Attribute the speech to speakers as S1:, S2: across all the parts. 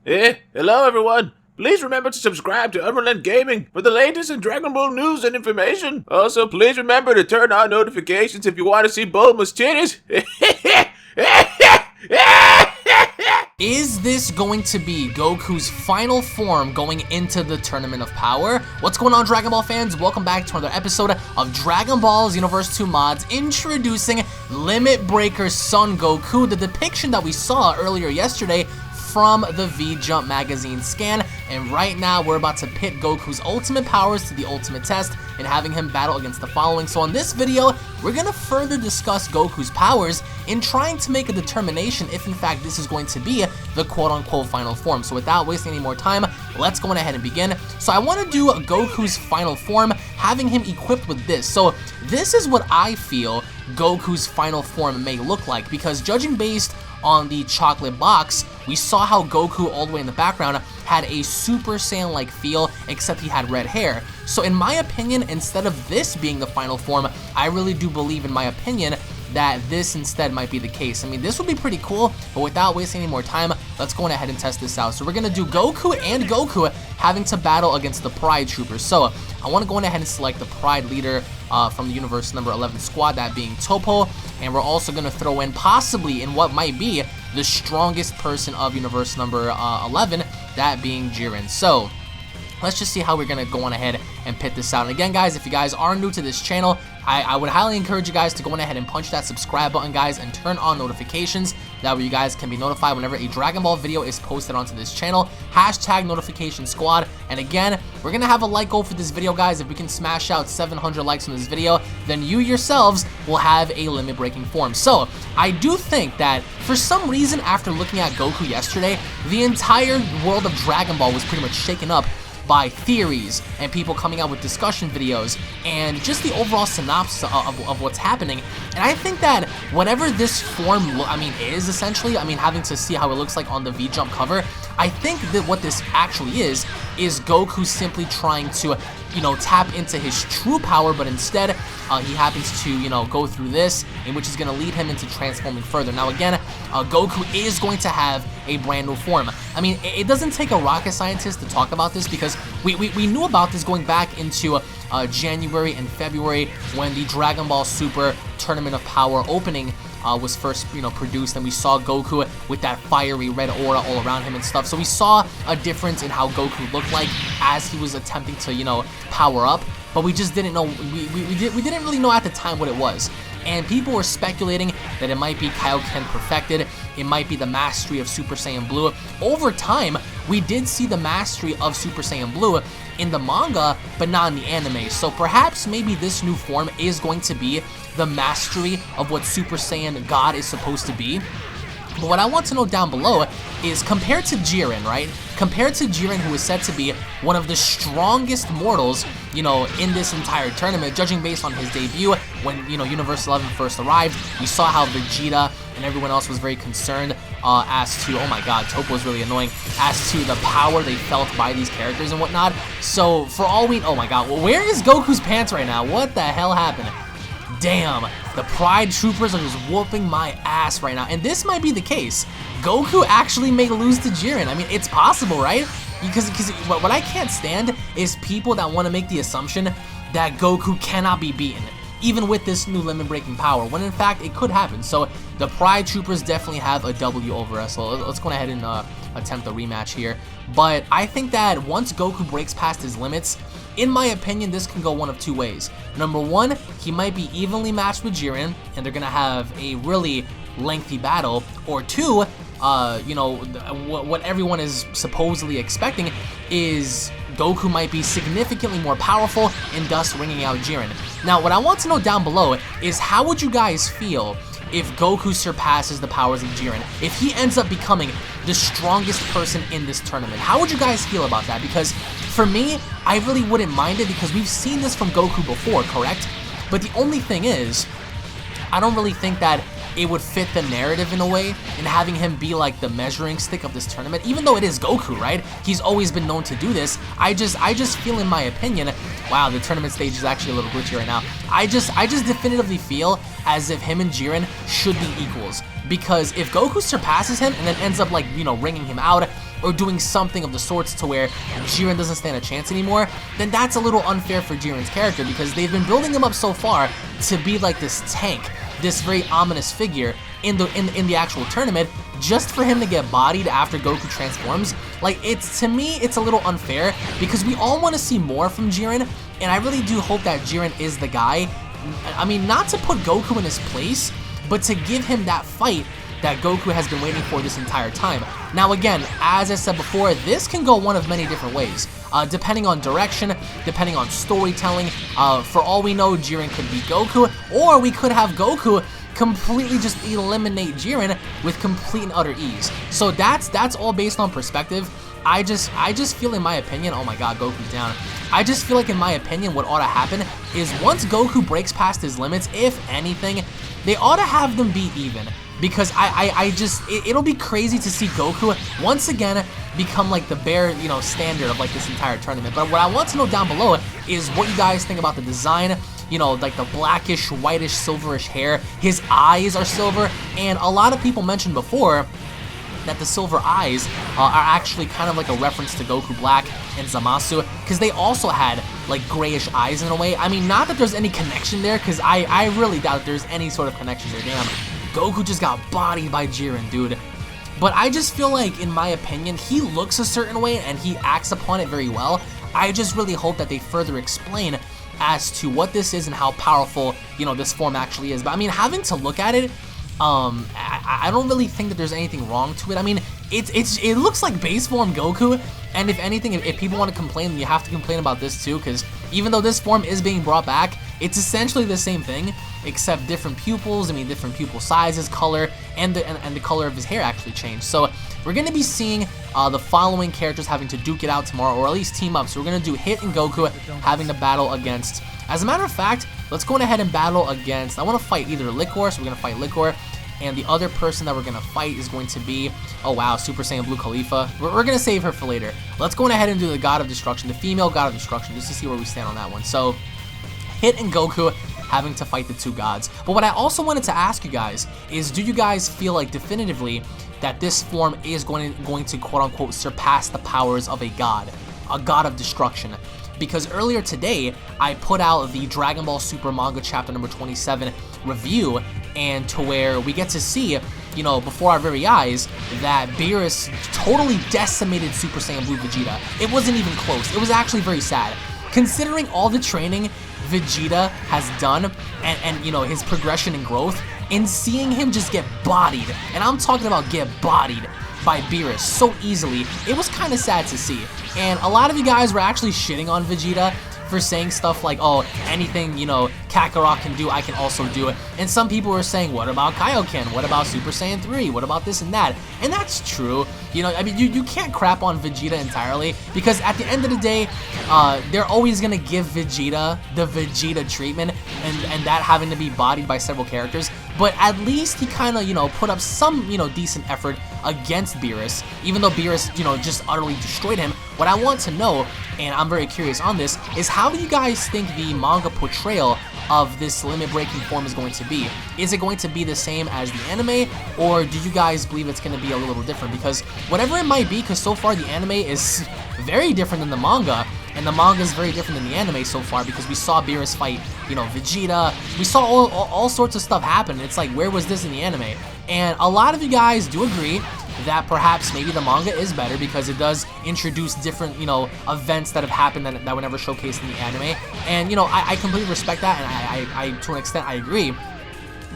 S1: Hello everyone! Please remember to subscribe to UnrealEntGaming for the latest in Dragon Ball news and information. Also, please remember to turn on notifications if you want to see Bulma's titties.
S2: Is this going to be Goku's final form going into the Tournament of Power? What's going on, Dragon Ball fans? Welcome back to another episode of Dragon Ball Xenoverse 2 mods, introducing Limit Breaker Son Goku, the depiction that we saw earlier yesterday from the V-Jump magazine scan. And right now we're about to pit Goku's ultimate powers to the ultimate test and having him battle against the following. So in this video, we're going to further discuss Goku's powers in trying to make a determination if in fact this is going to be the quote-unquote final form. So without wasting any more time, let's go ahead and begin. So I want to do Goku's final form, having him equipped with this. So this is what I feel Goku's final form may look like, because judging based on the chocolate box, we saw how Goku all the way in the background had a Super Saiyan-like feel, except he had red hair. So in my opinion, instead of this being the final form, I really do believe, in my opinion, that this instead might be the case. I mean, this would be pretty cool, but without wasting any more time, let's go ahead and test this out. So we're gonna do Goku and Goku having to battle against the Pride Troopers. So I want to go ahead and select the Pride leader from the Universe number 11 squad, that being Toppo, and we're also gonna throw in possibly in what might be the strongest person of Universe number 11, that being Geryon. So let's just see how we're gonna go on ahead and pit this out. And again, guys, if you guys are new to this channel, I would highly encourage you guys to go on ahead and punch that subscribe button, guys, and turn on notifications. That way you guys can be notified whenever a Dragon Ball video is posted onto this channel. Hashtag notification squad. And again, we're gonna have a like goal for this video, guys. If we can smash out 700 likes on this video, then you yourselves will have a limit breaking form. So I do think that for some reason, after looking at Goku yesterday, the entire world of Dragon Ball was pretty much shaken up by theories and people coming out with discussion videos and just the overall synopsis of what's happening. And I think that whatever this form is essentially, having to see how it looks like on the V-Jump cover, I think that what this actually is Goku simply trying to, tap into his true power, but instead he happens to, go through this, in which is going to lead him into transforming further. Now again, Goku is going to have a brand new form. I mean, it doesn't take a rocket scientist to talk about this, because we knew about this going back into January and February when the Dragon Ball Super Tournament of Power opening was first, produced, and we saw Goku with that fiery red aura all around him and stuff. So we saw a difference in how Goku looked like as he was attempting to, power up, but we just didn't know. We didn't really know at the time what it was. And people were speculating that it might be Kaioken perfected, it might be the mastery of Super Saiyan Blue. Over time, we did see the mastery of Super Saiyan Blue in the manga, but not in the anime. So perhaps maybe this new form is going to be the mastery of what Super Saiyan God is supposed to be. But what I want to know down below is, compared to Geryon, right? Compared to Geryon, who is said to be one of the strongest mortals, in this entire tournament, judging based on his debut when, Universe 11 first arrived. We saw how VEGETA and everyone else was very concerned as to, oh my god, Toppo was really annoying, as to the power they felt by these characters and whatnot. So for all we, oh my god, where is Goku's pants right now? What the hell happened? Damn, the Pride Troopers are just whooping my ass right now. And this might be the case. Goku actually may lose to Geryon. I mean, it's possible, right? Because what I can't stand is people that want to make the assumption that Goku cannot be beaten, even with this new limit-breaking power, when in fact it could happen. So the Pride Troopers definitely have a W over us. So let's go ahead and attempt a rematch here. But I think that once Goku breaks past his limits, in my opinion, this can go one of two ways. Number one, he might be evenly matched with Geryon, and they're gonna have a really lengthy battle. Or two, what everyone is supposedly expecting is Goku might be significantly more powerful and thus ringing out Geryon. Now, what I want to know down below is, how would you guys feel if Goku surpasses the powers of Geryon? If he ends up becoming the strongest person in this tournament, how would you guys feel about that? Because for me, I really wouldn't mind it, because we've seen this from Goku before, correct? But the only thing is, I don't really think that it would fit the narrative in a way, in having him be like the measuring stick of this tournament, even though it is Goku, right? He's always been known to do this. I just feel, in my opinion, wow, the tournament stage is actually a little glitchy right now. I just definitively feel as if him and Geryon should be equals, because if Goku surpasses him and then ends up, like, ringing him out, or doing something of the sorts to where Geryon doesn't stand a chance anymore, then that's a little unfair for Geryon's character, because they've been building him up so far to be like this tank, this very ominous figure in the actual tournament, just for him to get bodied after Goku transforms. Like, to me, it's a little unfair, because we all want to see more from Geryon, and I really do hope that Geryon is the guy. I mean, not to put Goku in his place, but to give him that fight that Goku has been waiting for this entire time. Now again, as I said before, this can go one of many different ways, depending on direction, depending on storytelling. For all we know, Geryon could be Goku, or we could have Goku completely just eliminate Geryon with complete and utter ease. So that's all based on perspective. I just feel, in my opinion, oh my god, Goku's down. I just feel like, in my opinion, what ought to happen is once Goku breaks past his limits, if anything, they ought to have them be even. Because it'll be crazy to see Goku once again become like the bare, you know, standard of like this entire tournament. But what I want to know down below is what you guys think about the design. You know, like the blackish, whitish, silverish hair. His eyes are silver, and a lot of people mentioned before that the silver eyes are actually kind of like a reference to Goku Black and Zamasu, because they also had like grayish eyes in a way. I mean, not that there's any connection there, because I really doubt there's any sort of connection there. Damn, Goku just got bodied by Geryon, dude. But I just feel like, in my opinion, he looks a certain way and he acts upon it very well. I just really hope that they further explain as to what this is and how powerful, you know, this form actually is. But I mean, having to look at it, I don't really think that there's anything wrong to it. I mean, it looks like base form Goku, and if anything, if people want to complain, then you have to complain about this too, because even though this form is being brought back, it's essentially the same thing, except different pupils. I mean, different pupil sizes, color, and the color of his hair actually changed. So we're going to be seeing the following characters having to duke it out tomorrow, or at least team up. So we're going to do Hit and Goku having to battle against, as a matter of fact, let's go ahead and battle against, I want to fight either Liquiir, so we're going to fight Liquiir, and the other person that we're going to fight is going to be, oh wow, Super Saiyan Blue Khalifa. We're going to save her for later. Let's go ahead and do the God of Destruction, the female God of Destruction, just to see where we stand on that one. So, Hit and Goku having to fight the two gods. But what I also wanted to ask you guys is, do you guys feel like definitively that this form is going to quote-unquote surpass the powers of a god of destruction? Because earlier today, I put out the Dragon Ball Super Manga chapter number 27 review, and to where we get to see, you know, before our very eyes, that BEERUS totally decimated Super Saiyan Blue Vegeta. It wasn't even close. It was actually very sad. Considering all the training Vegeta has done, and you know, his progression and growth, and seeing him just get bodied, and I'm talking about get bodied by BEERUS so easily, it was kind of sad to see. And a lot of you guys were actually shitting on Vegeta for saying stuff like, oh, anything, you know, Kakarot can do, I can also do it. And some people were saying, what about Kaioken? What about Super Saiyan 3? What about this and that? And that's true. You know, I mean, you can't crap on Vegeta entirely, because at the end of the day, they're always going to give Vegeta the Vegeta treatment, and that having to be bodied by several characters. But at least he kind of, you know, put up some, you know, decent effort against BEERUS, even though BEERUS, you know, just utterly destroyed him. What I want to know, and I'm very curious on this, is how do you guys think the manga portrayal of this limit-breaking form is going to be? Is it going to be the same as the anime, or do you guys believe it's going to be a little different? Because whatever it might be, because so far the anime is very different than the manga, and the manga is very different than the anime so far, because we saw BEERUS fight, you know, Vegeta. We saw all sorts of stuff happen. It's like, where was this in the anime? And a lot of you guys do agree that perhaps maybe the manga is better, because it does introduce different, you know, events that have happened that were never showcased in the anime. And, you know, I completely respect that, and I to an extent, I agree.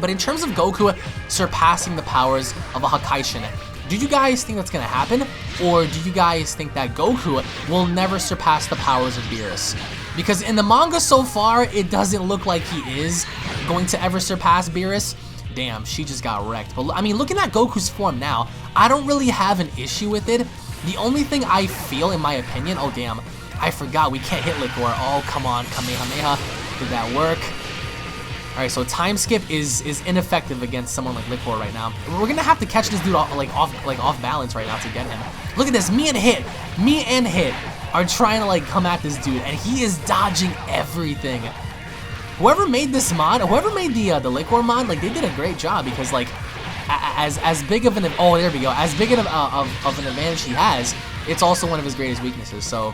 S2: But in terms of Goku surpassing the powers of a Hakaishin, do you guys think that's going to happen? Or do you guys think that Goku will never surpass the powers of BEERUS? Because in the manga so far, it doesn't look like he is going to ever surpass BEERUS. Damn, she just got wrecked. But I mean, looking at Goku's form now, I don't really have an issue with it. The only thing I feel, in my opinion, oh damn, I forgot we can't hit Liquiir. Oh, come on, Kamehameha. Did that work? Alright, so time skip is ineffective against someone like Liquiir right now. We're gonna have to catch this dude off balance right now to get him. Look at this, me and Hit are trying to like come at this dude, and he is dodging everything. Whoever made this mod, whoever made the Liquiir mod, like, they did a great job, because like as big of an, oh, there we go, as big of an advantage he has, it's also one of his greatest weaknesses, so.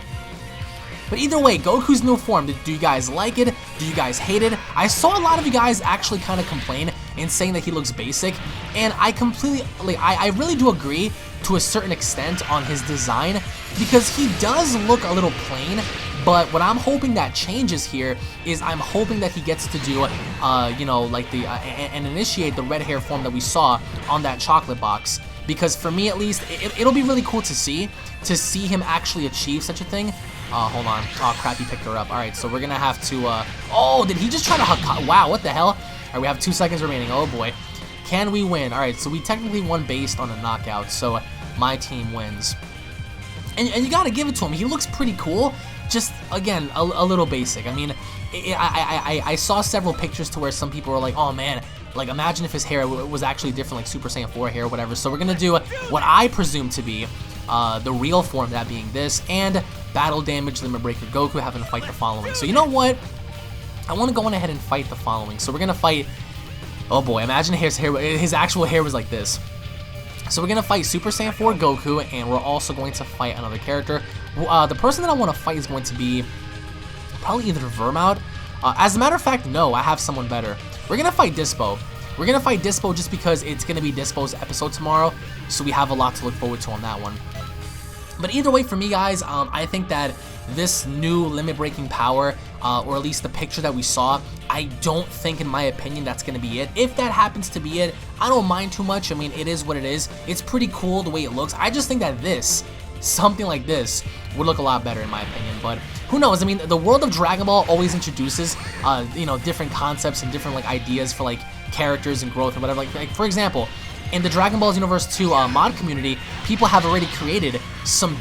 S2: But either way, Goku's new form, do you guys like it? Do you guys hate it? I saw a lot of you guys actually kind of complain and saying that he looks basic, and I completely, like, I really do agree to a certain extent on his design, because he does look a little plain. But what I'm hoping that changes here is I'm hoping that he gets to do, you know, like and initiate the red hair form that we saw on that chocolate box. Because for me at least, it'll be really cool to see him actually achieve such a thing. Hold on. Oh crap, he picked her up. All right, so we're gonna have to. Oh, did he just try to? Wow, what the hell? All right, we have 2 seconds remaining. Oh boy, can we win? All right, so we technically won based on a knockout. So my team wins. And you gotta give it to him. He looks pretty cool. Just, again, a little basic. I mean, I saw several pictures to where some people were like, oh man, like imagine if his hair was actually different, like Super Saiyan 4 hair or whatever. So we're gonna do what I presume to be the real form, that being this, and battle damage limit breaker Goku having to fight the following. So you know what? I want to go on ahead and fight the following. So we're gonna fight. Oh boy, imagine his actual hair was like this. So we're gonna fight Super Saiyan 4 Goku, and we're also going to fight another character. The person that I want to fight is going to be probably either Vermout. As a matter of fact, no, I have someone better. We're gonna fight Dispo. We're gonna fight Dispo just because it's gonna be Dispo's episode tomorrow, so we have a lot to look forward to on that one. But either way, for me, guys, I think that this new limit-breaking power, or at least the picture that we saw, I don't think, in my opinion, that's going to be it. If that happens to be it, I don't mind too much. I mean, it is what it is. It's pretty cool the way it looks. I just think that something like this, would look a lot better, in my opinion. But who knows? I mean, the world of Dragon Ball always introduces, you know, different concepts and different, like, ideas for, like, characters and growth and whatever. Like for example, in the Dragon Ball Xenoverse 2 mod community, people have already created some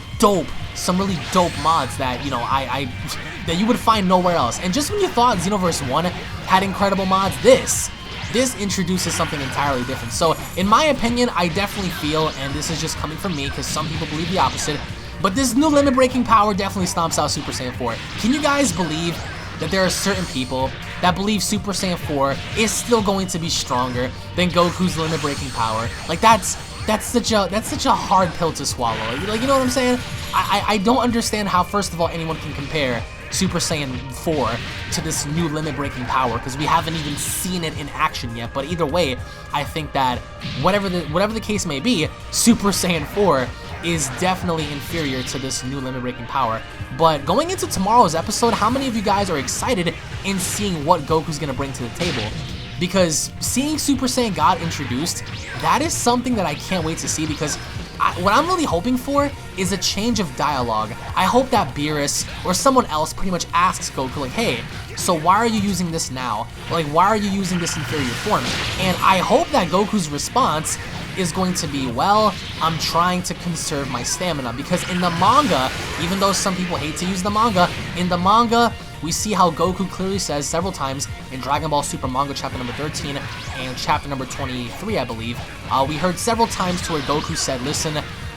S2: really dope mods that, you know, that you would find nowhere else. And just when you thought Xenoverse 1 had incredible mods, this introduces something entirely different. So, in my opinion, I definitely feel, and this is just coming from me because some people believe the opposite, but this new limit-breaking power definitely stomps out Super Saiyan 4. Can you guys believe that there are certain people that believe Super Saiyan 4 is still going to be stronger than Goku's limit-breaking power? Like, that's such a hard pill to swallow. Like, you know what I'm saying? I don't understand how, first of all, anyone can compare Super Saiyan 4 to this new limit-breaking power, because we haven't even seen it in action yet. But either way, I think that whatever the case may be, Super Saiyan 4 is definitely inferior to this new limit-breaking power. But going into tomorrow's episode, how many of you guys are excited in seeing what Goku's gonna bring to the table? Because seeing Super Saiyan God introduced, that is something that I can't wait to see, because what I'm really hoping for is a change of dialogue. I hope that BEERUS or someone else pretty much asks Goku, like, hey, so why are you using this now? Like, why are you using this inferior form? And I hope that Goku's response is going to be, well, I'm trying to conserve my stamina. Because in the manga, even though some people hate to use the manga, in the manga, we see how Goku clearly says several times in Dragon Ball Super Manga chapter number 13 and chapter number 23, I believe, we heard several times to where Goku said, listen,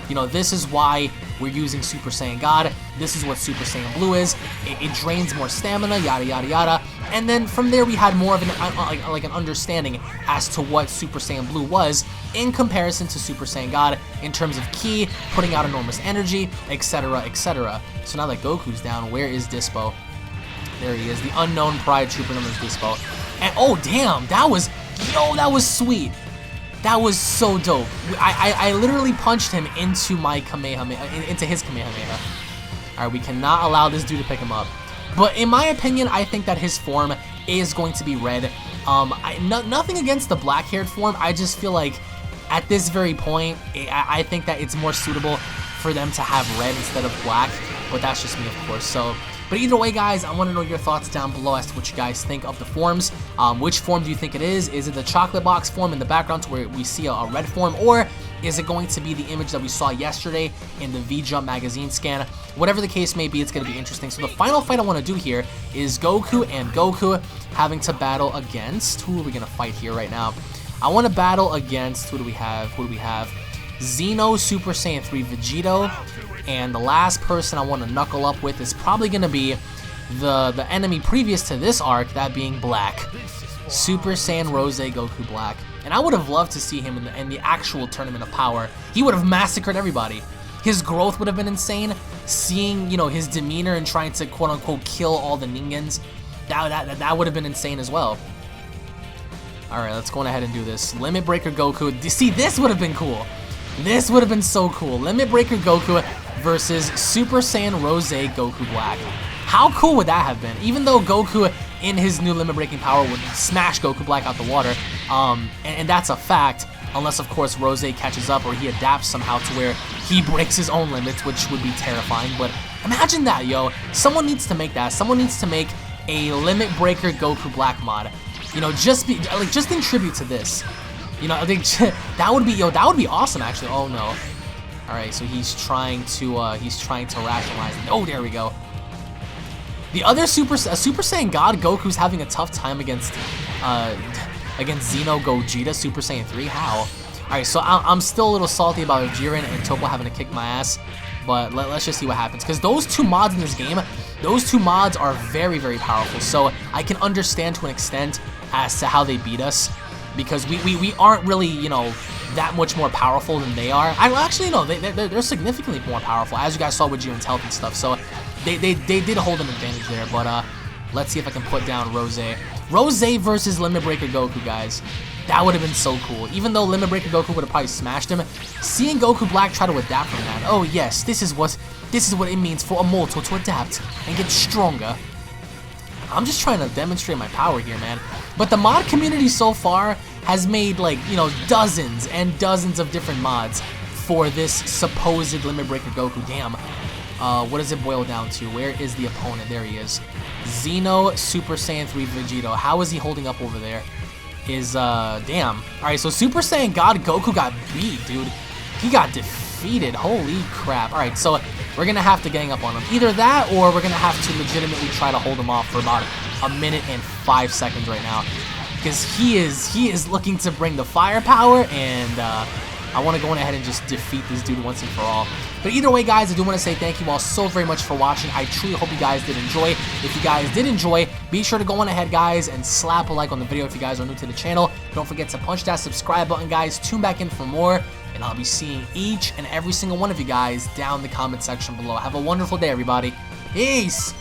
S2: you know, this is why we're using Super Saiyan God. This is what Super Saiyan Blue is. It drains more stamina, yada, yada, yada. And then from there, we had more of an understanding as to what Super Saiyan Blue was in comparison to Super Saiyan God in terms of ki, putting out enormous energy, etc., etc. So now that Goku's down, where is Dispo? There he is, the unknown Pride Trooper known as Dispo. And oh damn, that was sweet. That was so dope. I literally punched him into my Kamehameha, into his Kamehameha. Alright, we cannot allow this dude to pick him up. But in my opinion, I think that his form is going to be red. Nothing against the black-haired form. I just feel like at this very point, I think that it's more suitable for them to have red instead of black. But that's just me, of course. So, but either way, guys, I want to know your thoughts down below as to what you guys think of the forms. Which form do you think it is? Is it the chocolate box form in the background to where we see a red form? Or is it going to be the image that we saw yesterday in the VEGETA magazine scan? Whatever the case may be, it's going to be interesting. So the final fight I want to do here is Goku and Goku having to battle against... Who are we going to fight here right now? I want to battle against... Who do we have? Xeno Super Saiyan 3 Vegeta. And the last person I want to knuckle up with is probably going to be the enemy previous to this arc, that being Black. Super Saiyan Rose Goku Black. And I would have loved to see him in the actual Tournament of Power. He would have massacred everybody. His growth would have been insane. Seeing, you know, his demeanor and trying to quote unquote kill all the Ningans, that would have been insane as well. Alright, let's go on ahead and do this. Limit Breaker Goku. See, this would have been cool. This would have been so cool. Limit Breaker Goku versus Super Saiyan Rose Goku Black. How cool would that have been? Even though Goku in his new limit breaking power would smash Goku Black out the water, and that's a fact, unless of course Rose catches up or he adapts somehow to where he breaks his own limits, which would be terrifying. But imagine that, yo. Someone needs to make that. Someone needs to make a limit breaker Goku Black mod. You know, just in tribute to this. You know, I think that would be awesome actually. Oh no. All right, so he's trying to rationalize. Oh, there we go. The other Super Saiyan God Goku's having a tough time against Xeno Gogeta Super Saiyan 3. How? All right, so I'm still a little salty about Geryon and Topo having to kick my ass, but let's just see what happens. Because those two mods in this game, those two mods are very, very powerful. So I can understand to an extent as to how they beat us, because we aren't really, you know, that much more powerful than they are. Actually, no, they're significantly more powerful, as you guys saw with Geron's health and stuff. So they did hold an advantage there. But let's see if I can put down Rose. Rose versus Limit Breaker Goku, guys. That would have been so cool. Even though Limit Breaker Goku would have probably smashed him, seeing Goku Black try to adapt from that. Oh yes, this is what it means for a mortal to adapt and get stronger. I'm just trying to demonstrate my power here, man. But the mod community so far has made, like, you know, dozens and dozens of different mods for this supposed Limit Breaker Goku. Damn. What does it boil down to? Where is the opponent? There he is. Xeno Super Saiyan 3 Vegeta. How is he holding up over there? Damn. Alright, so Super Saiyan God Goku got beat, dude. He got defeated. Holy crap. Alright, so we're gonna have to gang up on him. Either that, or we're gonna have to legitimately try to hold him off for about a minute and 5 seconds right now. Because he is looking to bring the firepower, and I want to go on ahead and just defeat this dude once and for all. But either way, guys, I do want to say thank you all so very much for watching. I truly hope you guys did enjoy. If you guys did enjoy, be sure to go on ahead, guys, and slap a like on the video if you guys are new to the channel. Don't forget to punch that subscribe button, guys. Tune back in for more, and I'll be seeing each and every single one of you guys down in the comment section below. Have a wonderful day, everybody. Peace!